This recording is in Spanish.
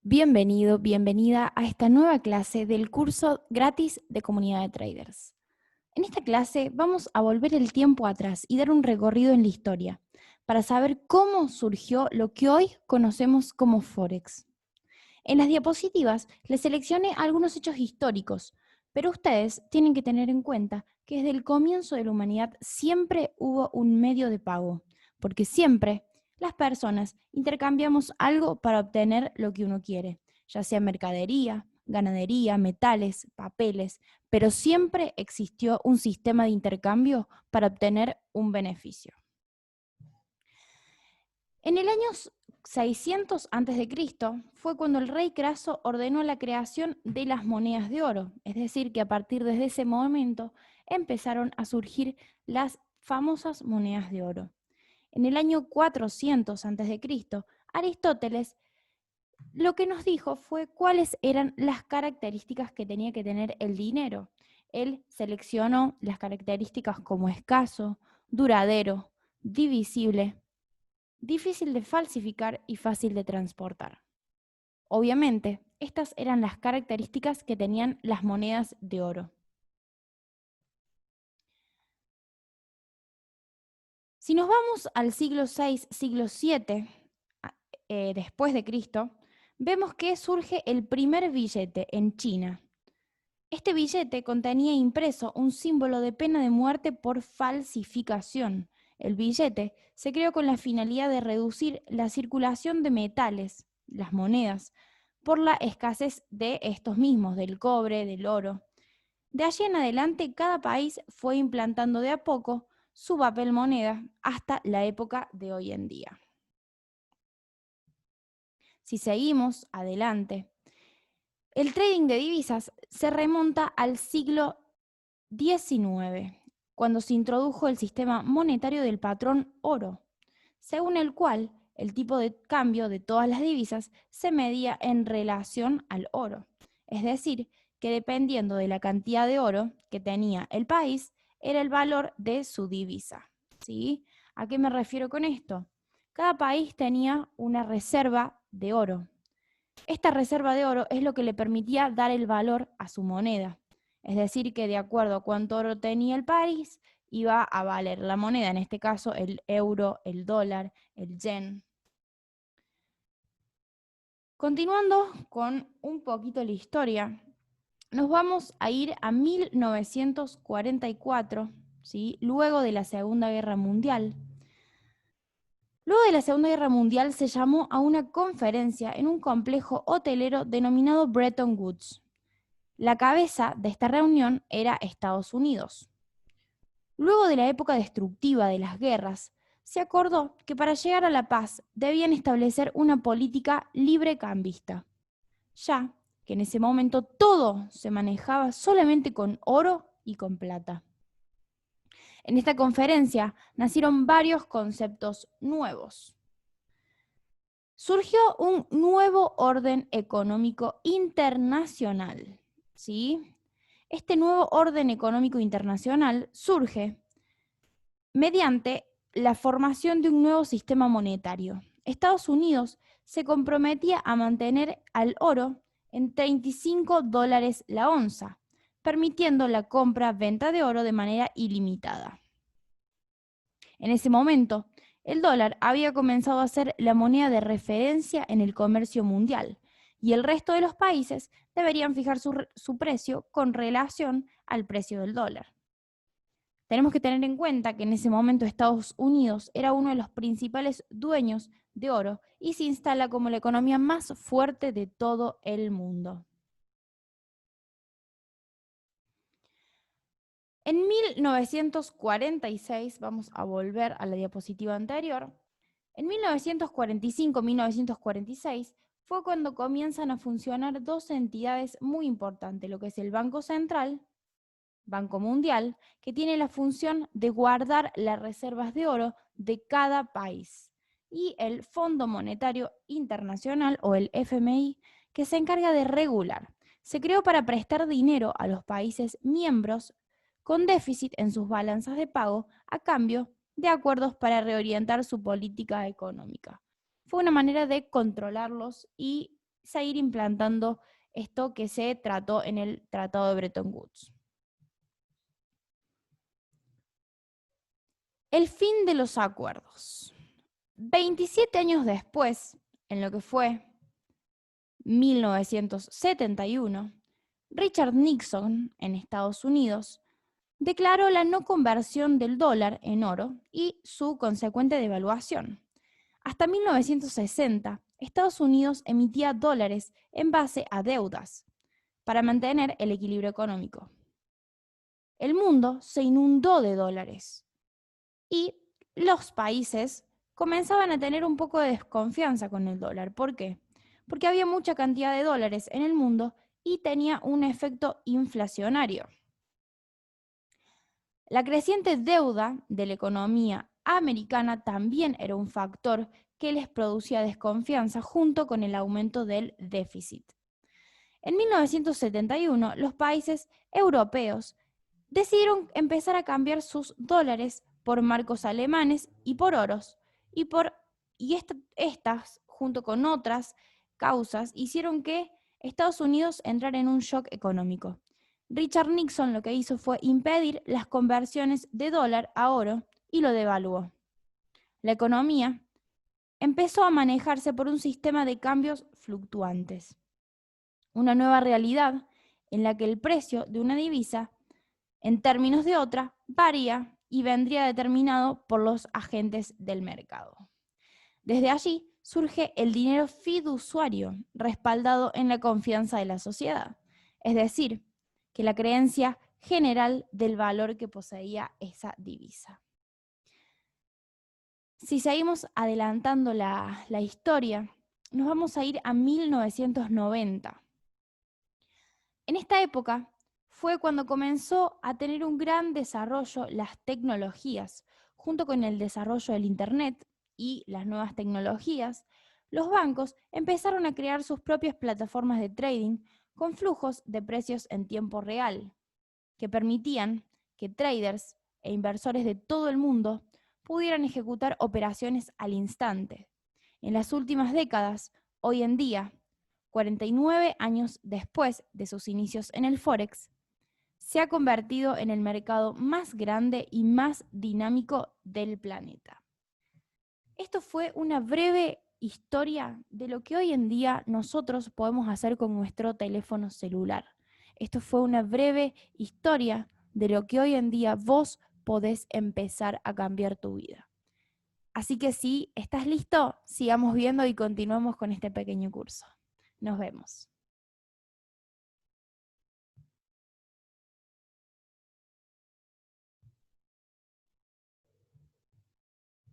Bienvenido, bienvenida a esta nueva clase del curso gratis de Comunidad de Traders. En esta clase vamos a volver el tiempo atrás y dar un recorrido en la historia para saber cómo surgió lo que hoy conocemos como Forex. En las diapositivas les seleccioné algunos hechos históricos, pero ustedes tienen que tener en cuenta que desde el comienzo de la humanidad siempre hubo un medio de pago, porque siempre las personas intercambiamos algo para obtener lo que uno quiere, ya sea mercadería, ganadería, metales, papeles, pero siempre existió un sistema de intercambio para obtener un beneficio. En el año 600 a.C. fue cuando el rey Craso ordenó la creación de las monedas de oro, es decir, que a partir de ese momento empezaron a surgir las famosas monedas de oro. En el año 400 a.C., Aristóteles lo que nos dijo fue cuáles eran las características que tenía que tener el dinero. Él seleccionó las características como escaso, duradero, divisible, difícil de falsificar y fácil de transportar. Obviamente, estas eran las características que tenían las monedas de oro. Si nos vamos al siglo VI, siglo VII, después de Cristo, vemos que surge el primer billete en China. Este billete contenía impreso un símbolo de pena de muerte por falsificación. El billete se creó con la finalidad de reducir la circulación de metales, las monedas, por la escasez de estos mismos, del cobre, del oro. De allí en adelante, cada país fue implantando de a poco su papel moneda hasta la época de hoy en día. Si seguimos adelante, el trading de divisas se remonta al siglo XIX, cuando se introdujo el sistema monetario del patrón oro, según el cual el tipo de cambio de todas las divisas se medía en relación al oro. Es decir, que dependiendo de la cantidad de oro que tenía el país, era el valor de su divisa. ¿Sí? ¿A qué me refiero con esto? Cada país tenía una reserva de oro. Esta reserva de oro es lo que le permitía dar el valor a su moneda. Es decir, que de acuerdo a cuánto oro tenía el país, iba a valer la moneda, en este caso el euro, el dólar, el yen. Continuando con un poquito la historia, nos vamos a ir a 1944, ¿sí? Luego de la Segunda Guerra Mundial. Luego de la Segunda Guerra Mundial se llamó a una conferencia en un complejo hotelero denominado Bretton Woods. La cabeza de esta reunión era Estados Unidos. Luego de la época destructiva de las guerras, se acordó que para llegar a la paz debían establecer una política librecambista, ya que en ese momento todo se manejaba solamente con oro y con plata. En esta conferencia nacieron varios conceptos nuevos. Surgió un nuevo orden económico internacional, ¿sí? Este nuevo orden económico internacional surge mediante la formación de un nuevo sistema monetario. Estados Unidos se comprometía a mantener al oro en $35 la onza, permitiendo la compra-venta de oro de manera ilimitada. En ese momento, el dólar había comenzado a ser la moneda de referencia en el comercio mundial y el resto de los países deberían fijar su precio con relación al precio del dólar. Tenemos que tener en cuenta que en ese momento Estados Unidos era uno de los principales dueños de oro y se instala como la economía más fuerte de todo el mundo. En 1946, vamos a volver a la diapositiva anterior, en 1945-1946 fue cuando comienzan a funcionar dos entidades muy importantes, lo que es el Banco Central, Banco Mundial, que tiene la función de guardar las reservas de oro de cada país, y el Fondo Monetario Internacional, o el FMI, que se encarga de regular. Se creó para prestar dinero a los países miembros con déficit en sus balanzas de pago a cambio de acuerdos para reorientar su política económica. Fue una manera de controlarlos y seguir implantando esto que se trató en el Tratado de Bretton Woods. El fin de los acuerdos. 27 años después, en lo que fue 1971, Richard Nixon, en Estados Unidos, declaró la no conversión del dólar en oro y su consecuente devaluación. Hasta 1960, Estados Unidos emitía dólares en base a deudas para mantener el equilibrio económico. El mundo se inundó de dólares y los países comenzaban a tener un poco de desconfianza con el dólar. ¿Por qué? Porque había mucha cantidad de dólares en el mundo y tenía un efecto inflacionario. La creciente deuda de la economía americana también era un factor que les producía desconfianza junto con el aumento del déficit. En 1971, los países europeos decidieron empezar a cambiar sus dólares por marcos alemanes y por oros, y estas, junto con otras causas, hicieron que Estados Unidos entrara en un shock económico. Richard Nixon lo que hizo fue impedir las conversiones de dólar a oro y lo devaluó. La economía empezó a manejarse por un sistema de cambios fluctuantes, una nueva realidad en la que el precio de una divisa, en términos de otra, varía y vendría determinado por los agentes del mercado. Desde allí surge el dinero fiduciario, respaldado en la confianza de la sociedad, es decir, que la creencia general del valor que poseía esa divisa. Si seguimos adelantando la historia, nos vamos a ir a 1990. En esta época fue cuando comenzó a tener un gran desarrollo las tecnologías. Junto con el desarrollo del Internet y las nuevas tecnologías, los bancos empezaron a crear sus propias plataformas de trading con flujos de precios en tiempo real, que permitían que traders e inversores de todo el mundo pudieran ejecutar operaciones al instante. En las últimas décadas, hoy en día, 49 años después de sus inicios en el Forex, se ha convertido en el mercado más grande y más dinámico del planeta. Esto fue una breve historia de lo que hoy en día nosotros podemos hacer con nuestro teléfono celular. Esto fue una breve historia de lo que hoy en día vos podés empezar a cambiar tu vida. Así que si estás listo, sigamos viendo y continuamos con este pequeño curso. Nos vemos.